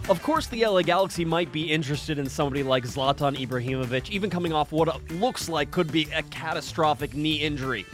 Of course, the LA Galaxy might be interested in somebody like Zlatan Ibrahimovic, even coming off what looks like could be a catastrophic knee injury.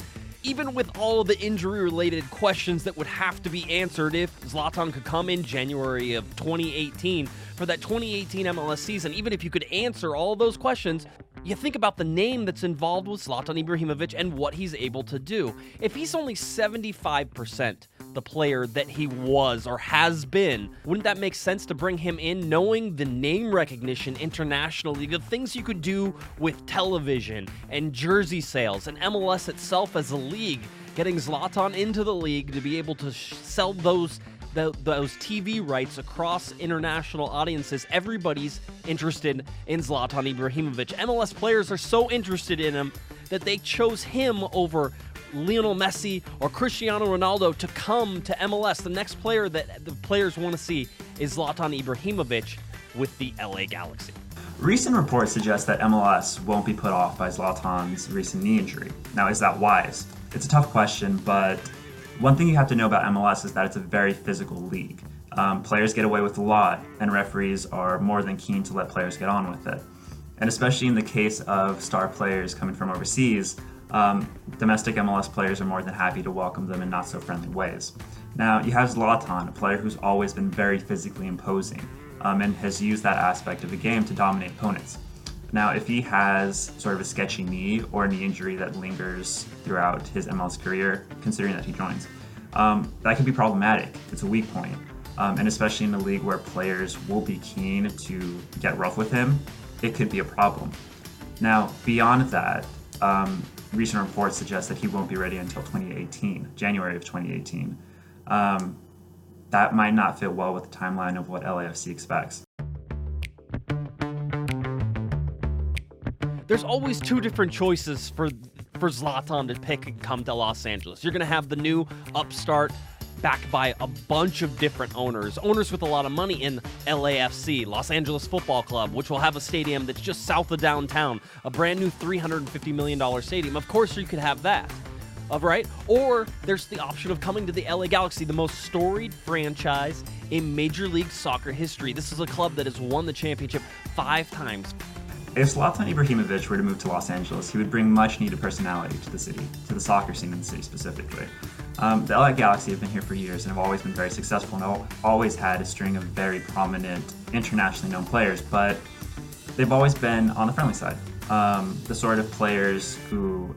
Even with all of the injury-related questions that would have to be answered if Zlatan could come in January of 2018 for that 2018 MLS season, even if you could answer all of those questions, you think about the name that's involved with Zlatan Ibrahimovic and what he's able to do. If he's only 75% the player that he was or has been, wouldn't that make sense to bring him in, knowing the name recognition internationally, the things you could do with television and jersey sales and MLS itself as a league, getting Zlatan into the league to be able to sell those TV rights across international audiences. Everybody's interested in Zlatan Ibrahimovic. MLS players are so interested in him that they chose him over Lionel Messi or Cristiano Ronaldo to come to MLS. The next player that the players want to see is Zlatan Ibrahimovic with the LA Galaxy. Recent reports suggest that MLS won't be put off by Zlatan's recent knee injury. Now, is that wise? It's a tough question, but one thing you have to know about MLS is that it's a very physical league. Players get away with a lot, and referees are more than keen to let players get on with it. And especially in the case of star players coming from overseas, domestic MLS players are more than happy to welcome them in not so friendly ways. Now, you have Zlatan, a player who's always been very physically imposing, and has used that aspect of the game to dominate opponents. Now, if he has sort of a sketchy knee or a knee injury that lingers throughout his MLS career, considering that he joins, that could be problematic. It's a weak point. And especially in a league where players will be keen to get rough with him, it could be a problem. Now, beyond that, recent reports suggest that he won't be ready until 2018, January of 2018. That might not fit well with the timeline of what LAFC expects. There's always two different choices for Zlatan to pick and come to Los Angeles. You're going to have the new upstart backed by a bunch of different owners with a lot of money in LAFC, Los Angeles Football Club, which will have a stadium that's just south of downtown, a brand new $350 million stadium. Of course, you could have that. Right? Or there's the option of coming to the LA Galaxy, the most storied franchise in Major League Soccer history. This is a club that has won the championship 5 times. If Zlatan Ibrahimovic were to move to Los Angeles, he would bring much-needed personality to the city, to the soccer scene in the city specifically. The LA Galaxy have been here for years and have always been very successful and always had a string of very prominent, internationally known players, but they've always been on the friendly side. The sort of players who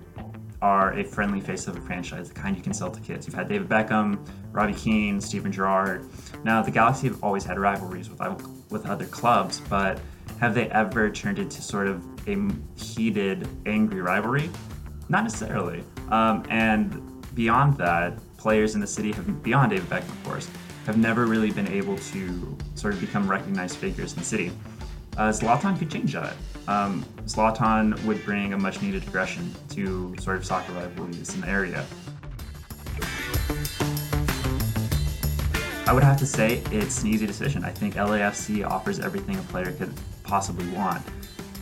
are a friendly face of a franchise, the kind you can sell to kids. You've had David Beckham, Robbie Keane, Steven Gerrard. Now, the Galaxy have always had rivalries with other clubs, but have they ever turned into sort of a heated, angry rivalry? Not necessarily. And beyond that, players in the city, beyond David Beckham, of course, have never really been able to sort of become recognized figures in the city. Zlatan could change that. Zlatan would bring a much-needed aggression to sort of soccer rivalries in the area. I would have to say it's an easy decision. I think LAFC offers everything a player could possibly want.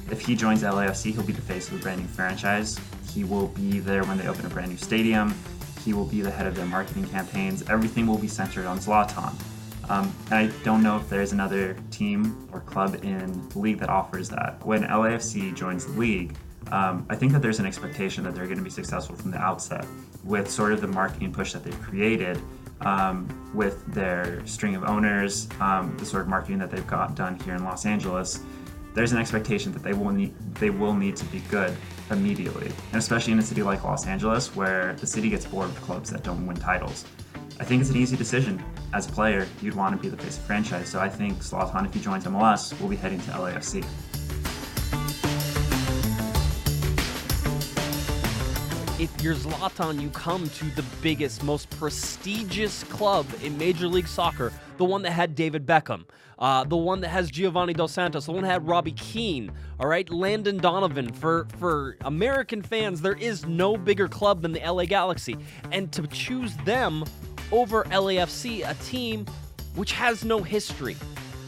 If he joins LAFC, he'll be the face of a brand new franchise. He will be there when they open a brand new stadium. He will be the head of their marketing campaigns. Everything will be centered on Zlatan. And I don't know if there's another team or club in the league that offers that. When LAFC joins the league, I think that there's an expectation that they're going to be successful from the outset with sort of the marketing push that they've created, with their string of owners, the sort of marketing that they've got done here in Los Angeles. There's an expectation that they will need to be good immediately, and especially in a city like Los Angeles, where the city gets bored with clubs that don't win titles. I think it's an easy decision. As a player, you'd want to be the face of franchise, so I think Zlatan, if he joins MLS, will be heading to LAFC. If you're Zlatan, you come to the biggest, most prestigious club in Major League Soccer, the one that had David Beckham, the one that has Giovanni Dos Santos, the one that had Robbie Keane, all right, Landon Donovan. For American fans, there is no bigger club than the LA Galaxy. And to choose them over LAFC, a team which has no history,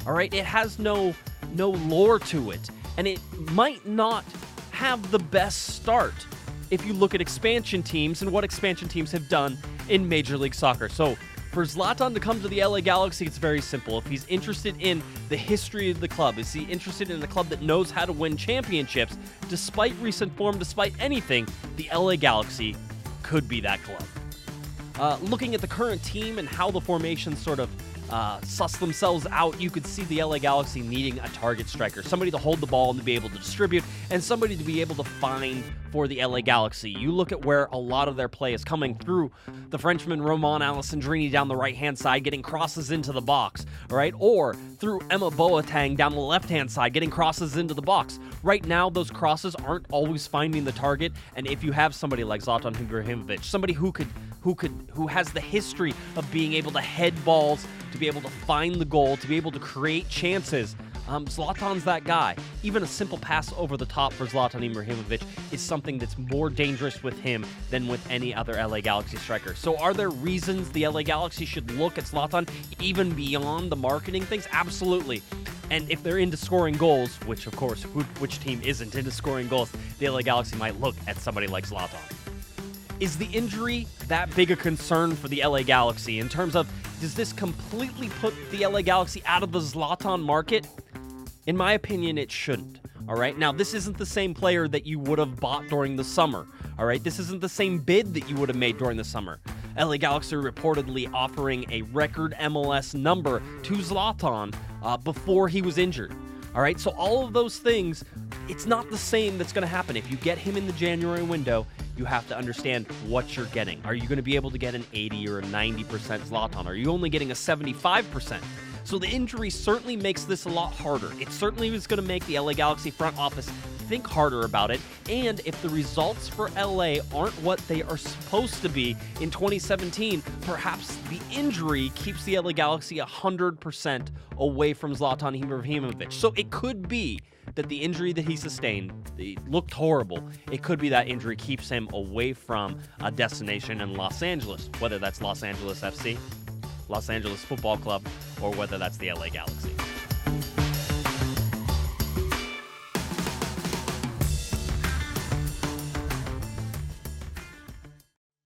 all right, it has no lore to it, and it might not have the best start if you look at expansion teams and what expansion teams have done in Major League Soccer. So For Zlatan to come to the LA Galaxy, it's very simple. If he's interested in the history of the club, is he interested in a club that knows how to win championships, despite recent form, despite anything, the LA Galaxy could be that club. Looking at the current team and how the formations sort of suss themselves out, you could see the LA Galaxy needing a target striker, somebody to hold the ball and to be able to distribute, and somebody to be able to find for the LA Galaxy. You look at where a lot of their play is coming through the Frenchman Romain Alessandrini down the right-hand side, getting crosses into the box, right? Or through Emma Boateng down the left-hand side, getting crosses into the box. Right now, those crosses aren't always finding the target, and if you have somebody like Zlatan Ibrahimovic, somebody who has the history of being able to head balls, to be able to find the goal, to be able to create chances, Zlatan's that guy. Even a simple pass over the top for Zlatan Ibrahimovic is something that's more dangerous with him than with any other LA Galaxy striker. So are there reasons the LA Galaxy should look at Zlatan even beyond the marketing things? Absolutely. And if they're into scoring goals, which of course, which team isn't into scoring goals, the LA Galaxy might look at somebody like Zlatan. Is the injury that big a concern for the LA Galaxy in terms of, does this completely put the LA Galaxy out of the Zlatan market? In my opinion, it shouldn't. All right. Now, this isn't the same player that you would have bought during the summer. All right. This isn't the same bid that you would have made during the summer. LA Galaxy reportedly offering a record MLS number to Zlatan before he was injured. All right. So all of those things, it's not the same that's going to happen. If you get him in the January window, you have to understand what you're getting. Are you going to be able to get an 80 or a 90% Zlatan? Are you only getting a 75%? So the injury certainly makes this a lot harder. It certainly is going to make the LA Galaxy front office think harder about it. And if the results for LA aren't what they are supposed to be in 2017, perhaps the injury keeps the LA Galaxy 100% away from Zlatan Ibrahimovic. So it could be that the injury that he sustained, it looked horrible. It could be that injury keeps him away from a destination in Los Angeles, whether that's Los Angeles FC, Los Angeles Football Club, or whether that's the LA Galaxy.